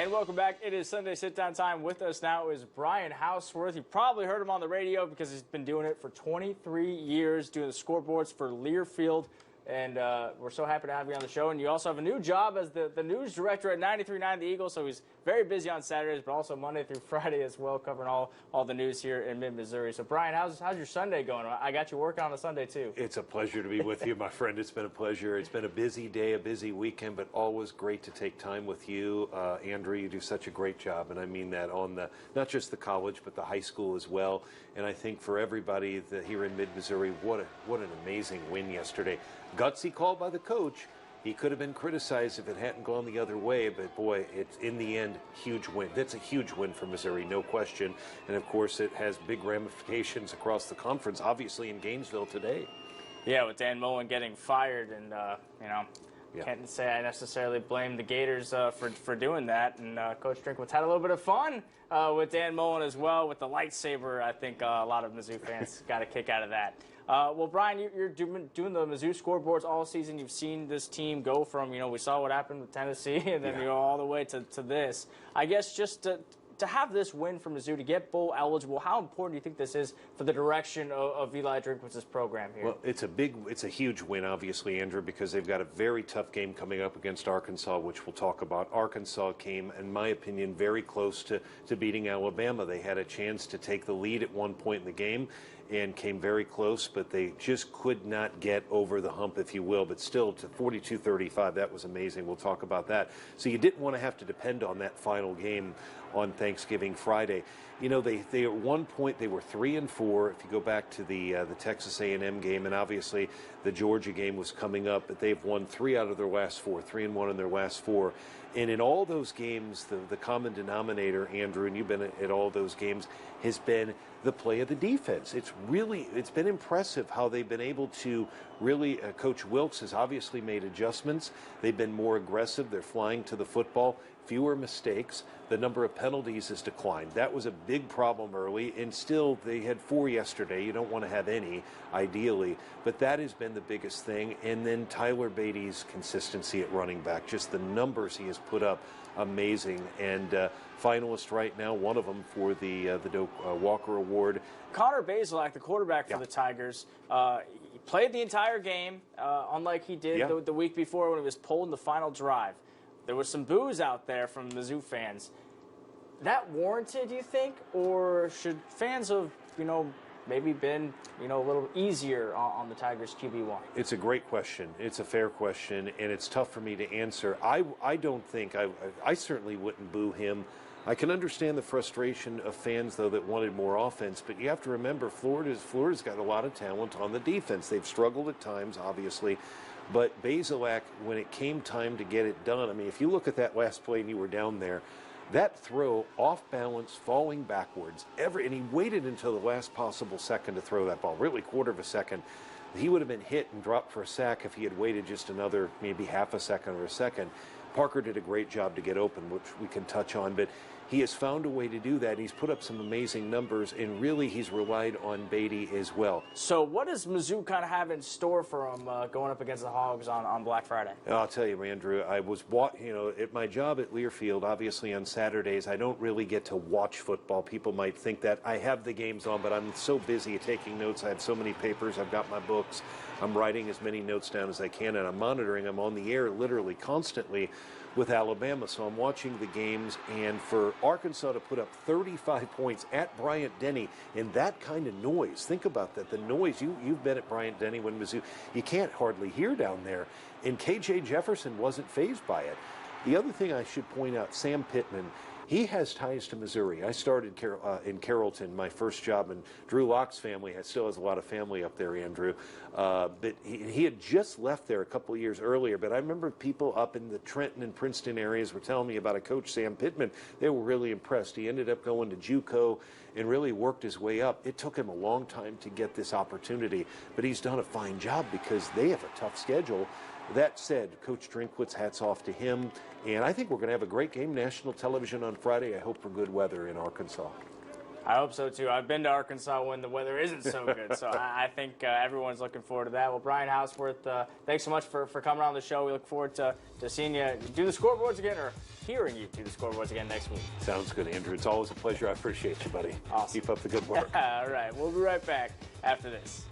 And welcome back. It is Sunday sit-down time. With us now is Brian Hauswirth. You probably heard him on the radio because he's been doing it for 23 years, doing the scoreboards for Learfield. And we're so happy to have you on the show. And you also have a new job as the news director at 93.9 The Eagle, so he's very busy on Saturdays, but also Monday through Friday as well, covering all the news here in mid-Missouri. So, Brian, how's your Sunday going? I got you working on a Sunday, too. It's a pleasure to be with you, my friend. It's been a pleasure. It's been a busy day, a busy weekend, but always great to take time with you. Andrew, you do such a great job, and I mean that on not just the college, but the high school as well. And I think for everybody here in mid-Missouri, what an amazing win yesterday. Gutsy call by the coach. He could have been criticized if it hadn't gone the other way, but boy, it's in the end, huge win. That's a huge win for Missouri, no question. And of course, it has big ramifications across the conference, obviously in Gainesville today. Yeah, with Dan Mullen getting fired, and can't say I necessarily blame the Gators for doing that. And Coach Drinkwitz had a little bit of fun with Dan Mullen as well with the lightsaber. I think a lot of Mizzou fans got a kick out of that. Well, Brian, you're doing the Mizzou scoreboards all season. You've seen this team go from, we saw what happened with Tennessee, and then all the way to this. I guess just to have this win for Mizzou, to get bowl eligible, how important do you think this is for the direction of Eli Drinkwitz's program here? Well, it's a huge win, obviously, Andrew, because they've got a very tough game coming up against Arkansas, which we'll talk about. Arkansas came, in my opinion, very close to beating Alabama. They had a chance to take the lead at one point in the game and came very close, but they just could not get over the hump, if you will. But still, to 42-35, that was amazing. We'll talk about that. So you didn't want to have to depend on that final game on Thanksgiving Friday. They at one point they were 3-4. If you go back to the Texas A&M game, and obviously the Georgia game was coming up, but they've won 3 out of their last 4, 3-1 in their last 4. And in all those games, the common denominator, Andrew, and you've been at all those games, has been the play of the defense. It's been impressive how they've been able to really, Coach Wilkes has obviously made adjustments. They've been more aggressive. They're flying to the football. Fewer mistakes. The number of penalties has declined. That was a big problem early, and still they had 4 yesterday. You don't want to have any, ideally, but that has been the biggest thing. And then Tyler Beatty's consistency at running back, just the numbers he has put up, amazing. And finalist right now, one of them for the Doak Walker Award. Connor Bazelak, the quarterback for the Tigers, he played the entire game, unlike he did the week before when he was pulled in the final drive. There was some boos out there from Mizzou fans. That warranted, you think, or should fans have, maybe been, a little easier on the Tigers QB1? It's a great question. It's a fair question, and it's tough for me to answer. I don't think I certainly wouldn't boo him. I can understand the frustration of fans, though, that wanted more offense, but you have to remember Florida's got a lot of talent on the defense. They've struggled at times, obviously. But Bazelak, when it came time to get it done, I mean, if you look at that last play and you were down there, that throw off balance, falling backwards, and he waited until the last possible second to throw that ball, really quarter of a second. He would have been hit and dropped for a sack if he had waited just another maybe half a second or a second. Parker did a great job to get open, which we can touch on, but he has found a way to do that. He's put up some amazing numbers, and really he's relied on Beatty as well. So what does Mizzou kind of have in store for him going up against the Hogs on Black Friday? I'll tell you, Andrew, I was, at my job at Learfield, obviously on Saturdays, I don't really get to watch football. People might think that. I have the games on, but I'm so busy taking notes. I have so many papers. I've got my books. I'm writing as many notes down as I can, and I'm monitoring. I'm on the air literally constantly with Alabama. So I'm watching the games, and for Arkansas to put up 35 points at Bryant-Denny in that kind of noise, think about that, the noise. You've been at Bryant-Denny when Mizzou, you can't hardly hear down there, and KJ Jefferson wasn't fazed by it. The other thing I should point out, Sam Pittman, he has ties to Missouri. I started in Carrollton, my first job, and Drew Locke's family still has a lot of family up there, Andrew. But he had just left there a couple of years earlier, but I remember people up in the Trenton and Princeton areas were telling me about a coach, Sam Pittman. They were really impressed. He ended up going to JUCO and really worked his way up. It took him a long time to get this opportunity, but he's done a fine job because they have a tough schedule. That said, Coach Drinkwitz, hats off to him. And I think we're going to have a great game, national television on Friday. I hope for good weather in Arkansas. I hope so, too. I've been to Arkansas when the weather isn't so good, so I think everyone's looking forward to that. Well, Brian Hauswirth, thanks so much for coming on the show. We look forward to seeing you do the scoreboards again, or hearing you do the scoreboards again next week. Sounds good, Andrew. It's always a pleasure. I appreciate you, buddy. Awesome. Keep up the good work. All right, we'll be right back after this.